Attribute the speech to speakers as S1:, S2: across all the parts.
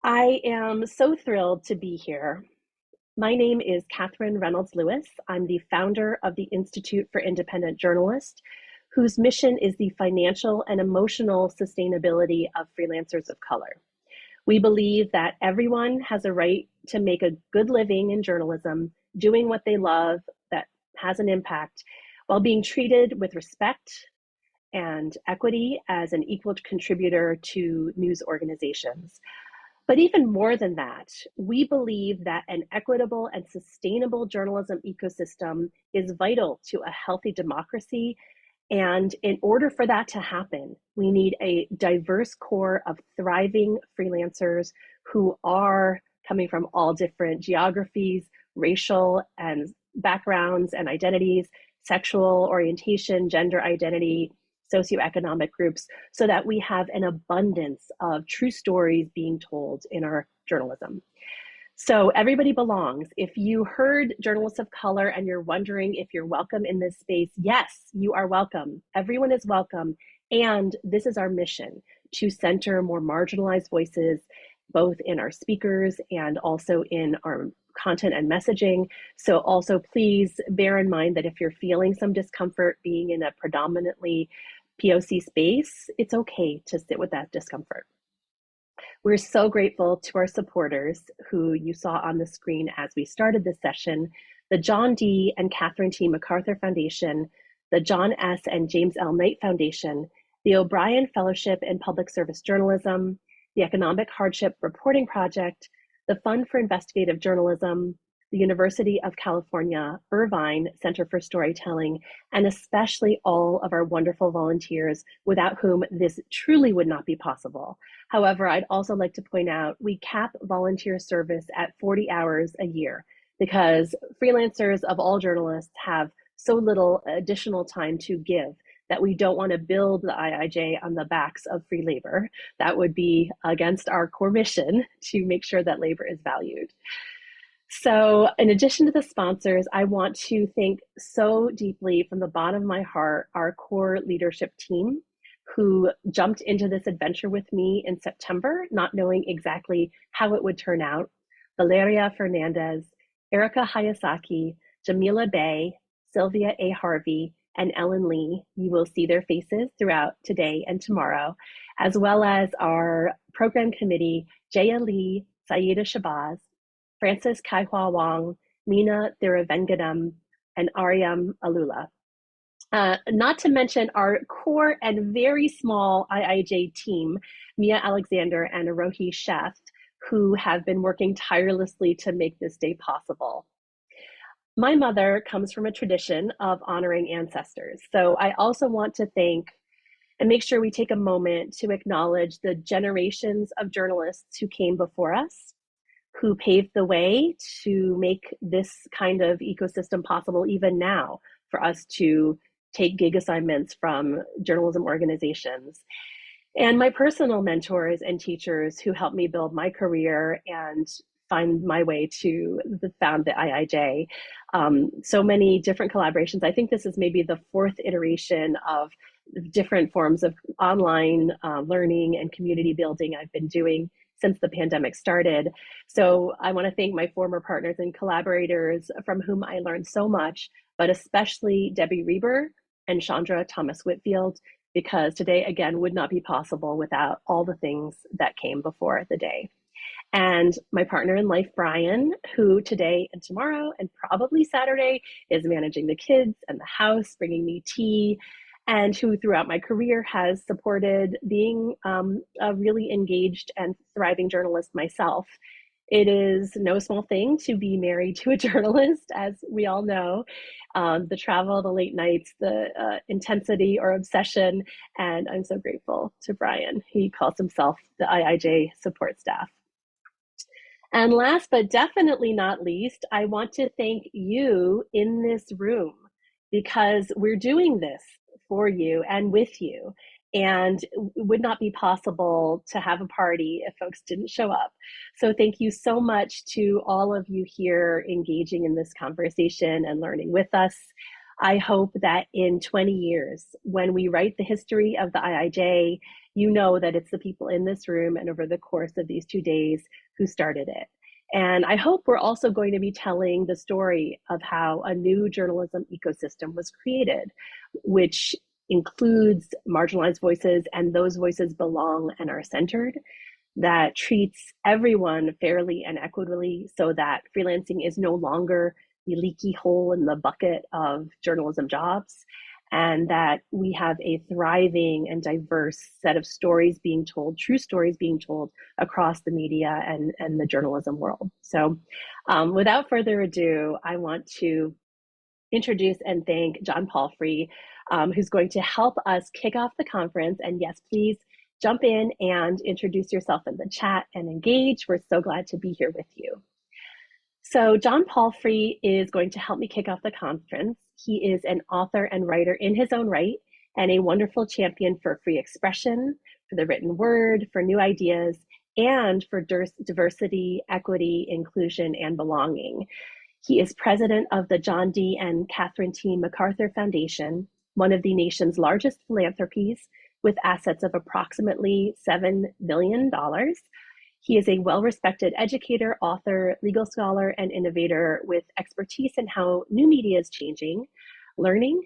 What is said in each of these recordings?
S1: I am so thrilled to be here. My name is Catherine Reynolds Lewis. I'm the founder of the Institute for Independent Journalists, whose mission is the financial and emotional sustainability of freelancers of color. We believe that everyone has a right to make a good living in journalism, doing what they love that has an impact, while being treated with respect and equity as an equal contributor to news organizations. But even more than that, we believe that an equitable and sustainable journalism ecosystem is vital to a healthy democracy. And in order for that to happen, we need a diverse core of thriving freelancers who are coming from all different geographies, racial and backgrounds and identities, sexual orientation, gender identity, socioeconomic groups, so that we have an abundance of true stories being told in our journalism. So everybody belongs. If you heard journalists of color and you're wondering if you're welcome in this space, yes, you are welcome. Everyone is welcome. And this is our mission, to center more marginalized voices, both in our speakers and also in our content and messaging. So also please bear in mind that if you're feeling some discomfort being in a predominantly POC space, it's okay to sit with that discomfort. We're so grateful to our supporters who you saw on the screen as we started this session, the John D. and Catherine T. MacArthur Foundation, the John S. and James L. Knight Foundation, the O'Brien Fellowship in Public Service Journalism, the Economic Hardship Reporting Project, the Fund for Investigative Journalism, the University of California, Irvine Center for Storytelling, and especially all of our wonderful volunteers without whom this truly would not be possible. However, I'd also like to point out we cap volunteer service at 40 hours a year because freelancers of all journalists have so little additional time to give that we don't want to build the IIJ on the backs of free labor. That would be against our core mission to make sure that labor is valued. So in addition to the sponsors, I want to thank so deeply from the bottom of my heart our core leadership team who jumped into this adventure with me in September, not knowing exactly how it would turn out. Valeria Fernandez, Erica Hayasaki, Jamila Bay, Sylvia A. Harvey, and Ellen Lee. You will see their faces throughout today and tomorrow, as well as our program committee, Jaya Lee, Saida Shabazz, Francis Kaihua Wong, Mina Thiravengadam, and Aryam Alula. Not to mention our core and very small IIJ team, Mia Alexander and Arohi Sheth, who have been working tirelessly to make this day possible. My mother comes from a tradition of honoring ancestors. So I also want to thank and make sure we take a moment to acknowledge the generations of journalists who came before us, who paved the way to make this kind of ecosystem possible even now for us to take gig assignments from journalism organizations. And my personal mentors and teachers who helped me build my career and find my way to found the IIJ. So many different collaborations. I think this is maybe the fourth iteration of different forms of online learning and community building I've been doing since the pandemic started. So I want to thank my former partners and collaborators from whom I learned so much, but especially Debbie Reber and Chandra Thomas Whitfield, because today, again, would not be possible without all the things that came before the day. And my partner in life, Brian, who today and tomorrow and probably Saturday is managing the kids and the house, bringing me tea, and who throughout my career has supported being a really engaged and thriving journalist myself. It is no small thing to be married to a journalist, as we all know. The travel, the late nights, the intensity or obsession, and I'm so grateful to Brian. He calls himself the IIJ support staff. And last but definitely not least, I want to thank you in this room because we're doing this for you and with you. And it would not be possible to have a party if folks didn't show up. So thank you so much to all of you here engaging in this conversation and learning with us. I hope that in 20 years, when we write the history of the IIJ, you know that it's the people in this room and over the course of these 2 days who started it. And I hope we're also going to be telling the story of how a new journalism ecosystem was created, which includes marginalized voices, and those voices belong and are centered, that treats everyone fairly and equitably so that freelancing is no longer the leaky hole in the bucket of journalism jobs, and that we have a thriving and diverse set of stories being told, true stories being told across the media and the journalism world. So without further ado, I want to introduce and thank John Palfrey, who's going to help us kick off the conference. And yes, please jump in and introduce yourself in the chat and engage. We're so glad to be here with you. So John Palfrey is going to help me kick off the conference. He is an author and writer in his own right, and a wonderful champion for free expression, for the written word, for new ideas, and for diversity, equity, inclusion, and belonging. He is president of the John D. and Catherine T. MacArthur Foundation, one of the nation's largest philanthropies, with assets of approximately $7 billion. He is a well-respected educator, author, legal scholar, and innovator with expertise in how new media is changing learning,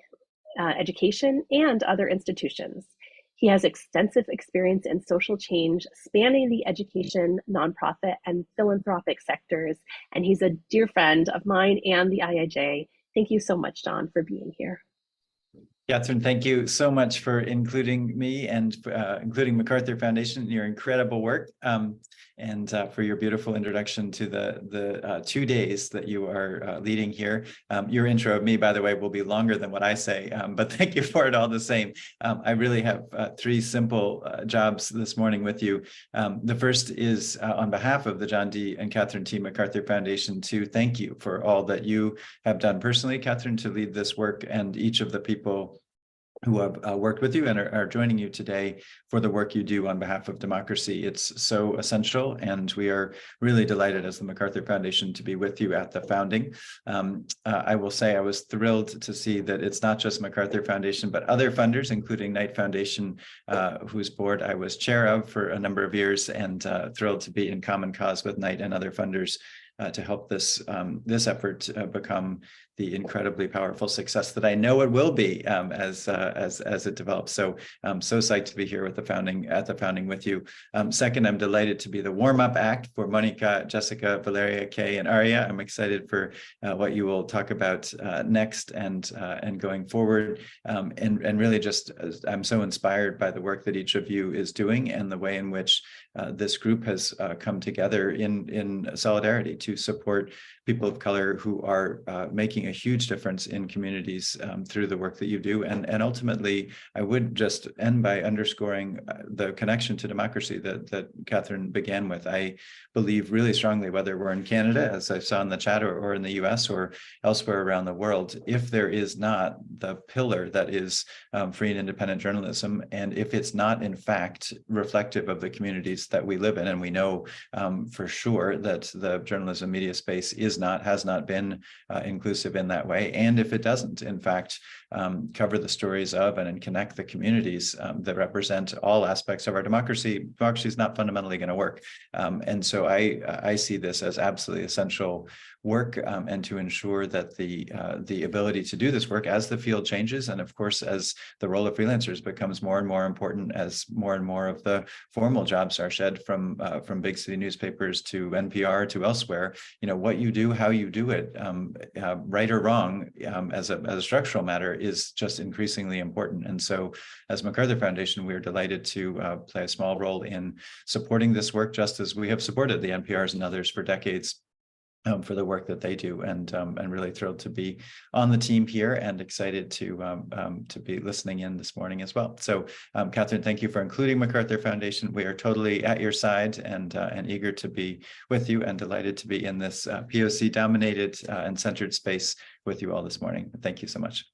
S1: education, and other institutions. He has extensive experience in social change spanning the education, nonprofit, and philanthropic sectors, and he's a dear friend of mine and the IIJ. Thank you so much, John, for being here.
S2: Catherine, thank you so much for including me and including MacArthur Foundation in your incredible work, and for your beautiful introduction to the 2 days that you are leading here. Your intro of me, by the way, will be longer than what I say, but thank you for it all the same. I really have 3 simple jobs this morning with you. The first is on behalf of the John D. and Catherine T. MacArthur Foundation to thank you for all that you have done personally, Catherine, to lead this work, and each of the people who have worked with you and are joining you today for the work you do on behalf of democracy. It's so essential, and we are really delighted as the MacArthur Foundation to be with you at the founding. I will say I was thrilled to see that it's not just MacArthur Foundation, but other funders, including Knight Foundation, whose board I was chair of for a number of years, and thrilled to be in common cause with Knight and other funders to help this effort become the incredibly powerful success that I know it will be as it develops. So I'm so psyched to be here with the founding with you. Second, I'm delighted to be the warm-up act for Monica, Jessica, Valeria, Kay, and Arya. I'm excited for what you will talk about next and going forward. And really just I'm so inspired by the work that each of you is doing and the way in which this group has come together in solidarity to support people of color who are making a huge difference in communities through the work that you do. And ultimately, I would just end by underscoring the connection to democracy that Catherine began with. I believe really strongly, whether we're in Canada, as I saw in the chat, or in the US or elsewhere around the world, if there is not the pillar that is free and independent journalism, and if it's not in fact reflective of the communities that we live in, and we know for sure that the journalism media space has not been inclusive in that way, and if it doesn't in fact cover the stories of and connect the communities that represent all aspects of our democracy is not fundamentally going to work. And so I see this as absolutely essential work, and to ensure that the ability to do this work as the field changes, and of course as the role of freelancers becomes more and more important, as more and more of the formal jobs are shed from big city newspapers to NPR to elsewhere. You know, what you do, how you do it, right or wrong, as a structural matter, is just increasingly important. And so as MacArthur Foundation, we're delighted to play a small role in supporting this work, just as we have supported the NPRs and others for decades. For the work that they do, and really thrilled to be on the team here, and excited to be listening in this morning as well. So, Catherine, thank you for including MacArthur Foundation. We are totally at your side and eager to be with you, and delighted to be in this POC-dominated and centered space with you all this morning. Thank you so much.